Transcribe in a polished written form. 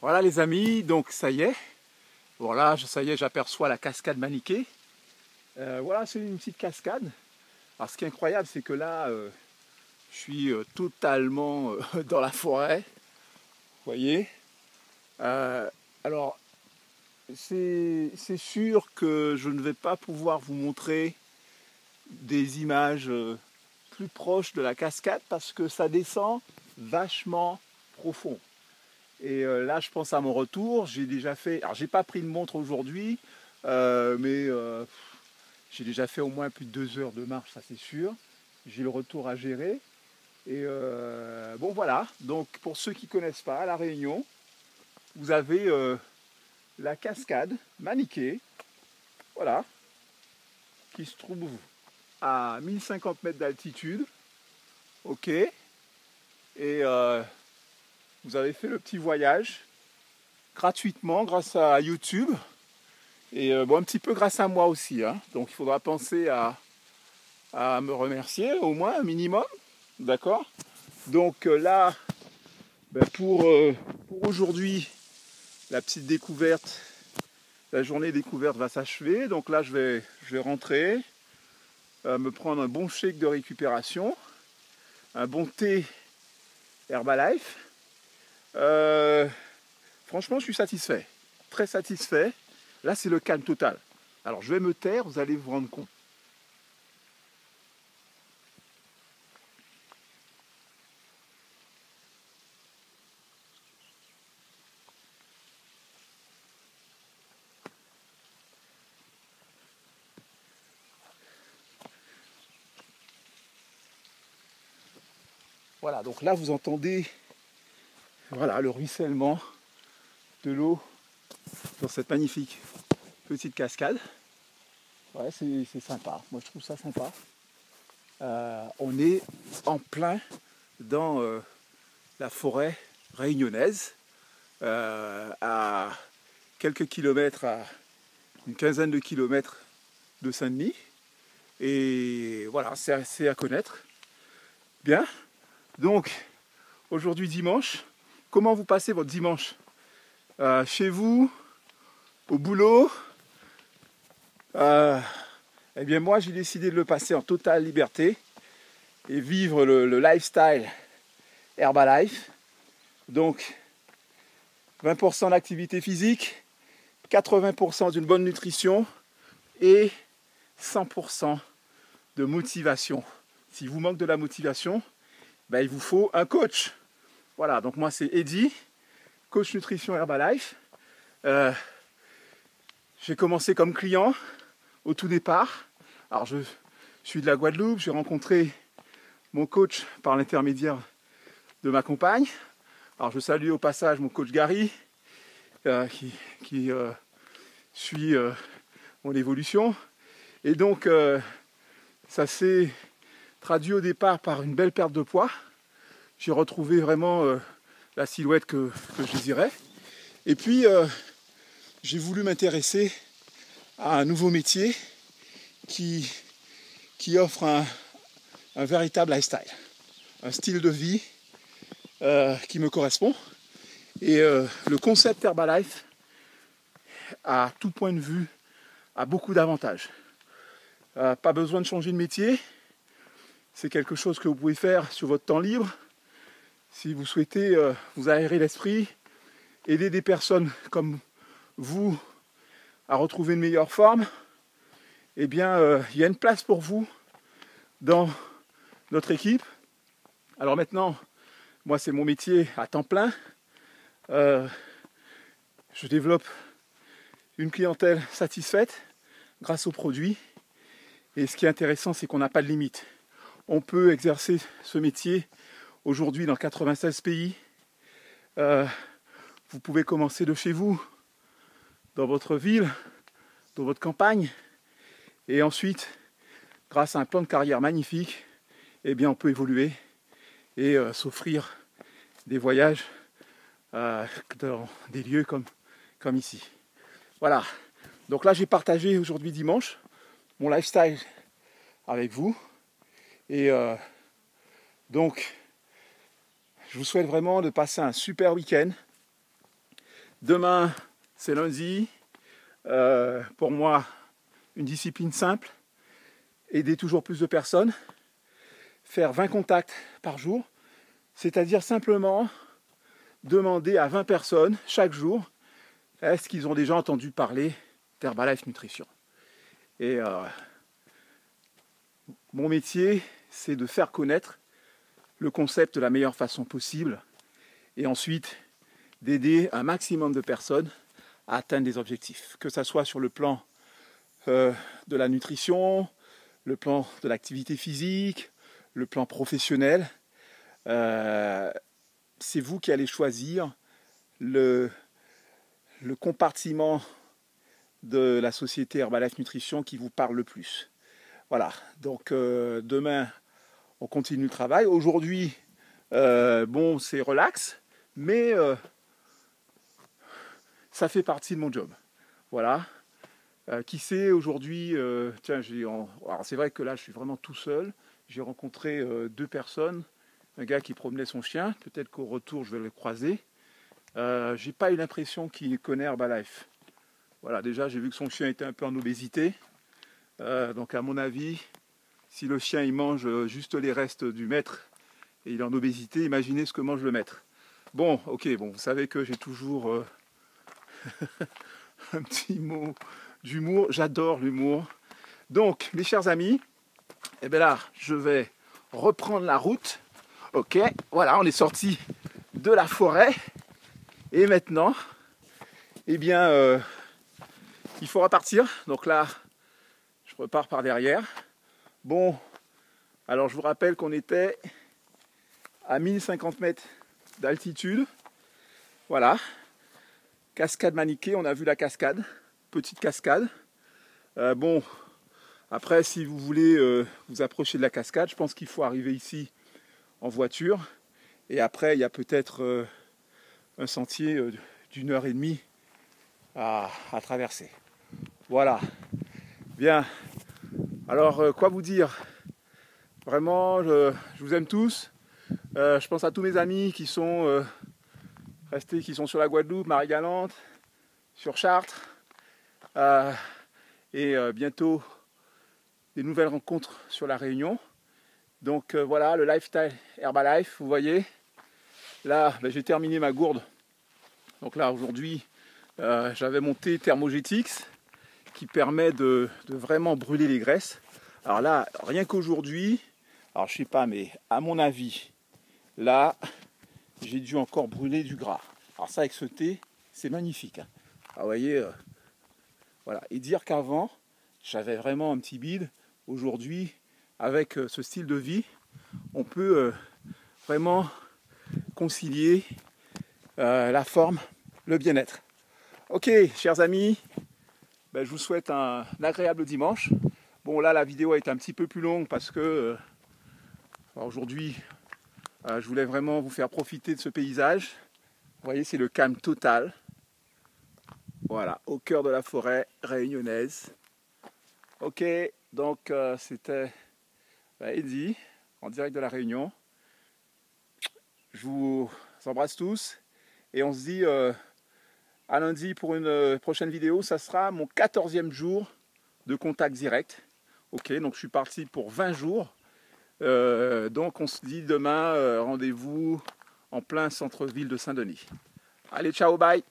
Voilà les amis, donc ça y est. Voilà, ça y est, j'aperçois la cascade Maniquet. Voilà, c'est une petite cascade. Alors ce qui est incroyable, c'est que là, je suis totalement dans la forêt. Vous voyez. Alors, c'est sûr que je ne vais pas pouvoir vous montrer des images plus proches de la cascade parce que ça descend vachement profond. Et là, je pense à mon retour. J'ai déjà fait. Alors, j'ai pas pris de montre aujourd'hui, mais j'ai déjà fait au moins plus de 2 heures de marche, ça c'est sûr. J'ai le retour à gérer. Et bon, voilà. Donc, pour ceux qui ne connaissent pas, à La Réunion, vous avez la cascade Maniquet, voilà, qui se trouve à 1050 mètres d'altitude. Ok. Et vous avez fait le petit voyage gratuitement grâce à YouTube. Et bon, un petit peu grâce à moi aussi. Hein. Donc il faudra penser à me remercier, au moins un minimum. D'accord. Donc là, ben, pour aujourd'hui, la petite découverte, la journée découverte va s'achever. Donc là, je vais rentrer, me prendre un bon shake de récupération, un bon thé Herbalife. Franchement, je suis satisfait. Très satisfait. Là, c'est le calme total. Alors, je vais me taire, vous allez vous rendre compte. Voilà, donc là, vous entendez voilà, le ruissellement de l'eau dans cette magnifique petite cascade. Ouais, c'est sympa. Moi, je trouve ça sympa. On est en plein dans la forêt réunionnaise, à quelques kilomètres, à une quinzaine de kilomètres de Saint-Denis. Et voilà, c'est à connaître. Bien. Donc, aujourd'hui dimanche, comment vous passez votre dimanche? Chez vous, au boulot? Eh bien moi, j'ai décidé de le passer en totale liberté et vivre le lifestyle Herbalife. Donc, 20% d'activité physique, 80% d'une bonne nutrition et 100% de motivation. Si vous manque de la motivation, ben, il vous faut un coach. Voilà, donc moi c'est Eddy, coach nutrition Herbalife. J'ai commencé comme client au tout départ. Alors je suis de la Guadeloupe, j'ai rencontré mon coach par l'intermédiaire de ma compagne. Alors je salue au passage mon coach Gary qui suit mon évolution. Et donc ça s'est traduit au départ par une belle perte de poids. J'ai retrouvé vraiment la silhouette que je désirais. Et puis j'ai voulu m'intéresser à un nouveau métier qui offre un véritable lifestyle, un style de vie qui me correspond. Et le concept Herbalife, à tout point de vue, a beaucoup d'avantages. Pas besoin de changer de métier. C'est quelque chose que vous pouvez faire sur votre temps libre. Si vous souhaitez vous aérer l'esprit, aider des personnes comme vous à retrouver une meilleure forme, eh bien, il y a une place pour vous dans notre équipe. Alors maintenant, moi, c'est mon métier à temps plein. Je développe une clientèle satisfaite grâce aux produits. Et ce qui est intéressant, c'est qu'on n'a pas de limite. On peut exercer ce métier aujourd'hui dans 96 pays. Vous pouvez commencer de chez vous, dans votre ville, dans votre campagne. Et ensuite, grâce à un plan de carrière magnifique, eh bien, on peut évoluer et s'offrir des voyages dans des lieux comme ici. Voilà. Donc là, j'ai partagé aujourd'hui dimanche mon lifestyle avec vous. Et donc, je vous souhaite vraiment de passer un super week-end. Demain, c'est lundi. Pour moi, une discipline simple. Aider toujours plus de personnes. Faire 20 contacts par jour. C'est-à-dire simplement demander à 20 personnes chaque jour est-ce qu'ils ont déjà entendu parler d'Herbalife Nutrition. Et mon métier, c'est de faire connaître le concept de la meilleure façon possible et ensuite d'aider un maximum de personnes à atteindre des objectifs, que ce soit sur le plan de la nutrition, le plan de l'activité physique, le plan professionnel. C'est vous qui allez choisir le compartiment de la société Herbalife Nutrition qui vous parle le plus. Voilà, donc demain, on continue le travail. Aujourd'hui, bon, c'est relax, mais ça fait partie de mon job. Voilà. Qui sait, aujourd'hui, tiens, alors c'est vrai que là, je suis vraiment tout seul. J'ai rencontré 2 personnes. Un gars qui promenait son chien. Peut-être qu'au retour, je vais le croiser. J'ai pas eu l'impression qu'il connaît Herbalife. Voilà, déjà, j'ai vu que son chien était un peu en obésité. Donc, à mon avis, si le chien il mange juste les restes du maître et il est en obésité, imaginez ce que mange le maître. Bon, ok, bon, vous savez que j'ai toujours un petit mot d'humour. J'adore l'humour. Donc, mes chers amis, eh bien là, je vais reprendre la route. Ok, voilà, on est sorti de la forêt. Et maintenant, eh bien, il faut repartir. Donc là, je repars par derrière. Bon, alors je vous rappelle qu'on était à 1050 mètres d'altitude. Voilà. Cascade Maniquet, on a vu la cascade. Petite cascade. Bon, après, si vous voulez vous approcher de la cascade, je pense qu'il faut arriver ici en voiture. Et après, il y a peut-être un sentier d'1h30 à traverser. Voilà. Bien. Alors, quoi vous dire? Vraiment, je vous aime tous. Je pense à tous mes amis qui sont restés, qui sont sur la Guadeloupe, Marie-Galante, sur Chartres. Et bientôt, des nouvelles rencontres sur la Réunion. Donc voilà, le lifestyle Herbalife, vous voyez. Là, ben, j'ai terminé ma gourde. Donc là, aujourd'hui, j'avais mon thé Thermogétix qui permet de vraiment brûler les graisses. Alors là, rien qu'aujourd'hui, alors je sais pas, mais à mon avis, là, j'ai dû encore brûler du gras. Alors ça, avec ce thé, c'est magnifique. Hein. Alors, vous voyez, voilà. Et dire qu'avant, j'avais vraiment un petit bide. Aujourd'hui, avec ce style de vie, on peut vraiment concilier la forme, le bien-être. Ok, chers amis, ben, je vous souhaite un agréable dimanche. Bon, là, la vidéo a été un petit peu plus longue parce que aujourd'hui, je voulais vraiment vous faire profiter de ce paysage. Vous voyez, c'est le calme total. Voilà, au cœur de la forêt réunionnaise. Ok, donc c'était Eddy, en direct de la Réunion. Je vous embrasse tous et on se dit à lundi pour une prochaine vidéo. Ça sera mon 14e jour de contact direct. Ok, donc je suis parti pour 20 jours. Donc on se dit demain, rendez-vous en plein centre-ville de Saint-Denis. Allez, ciao, bye!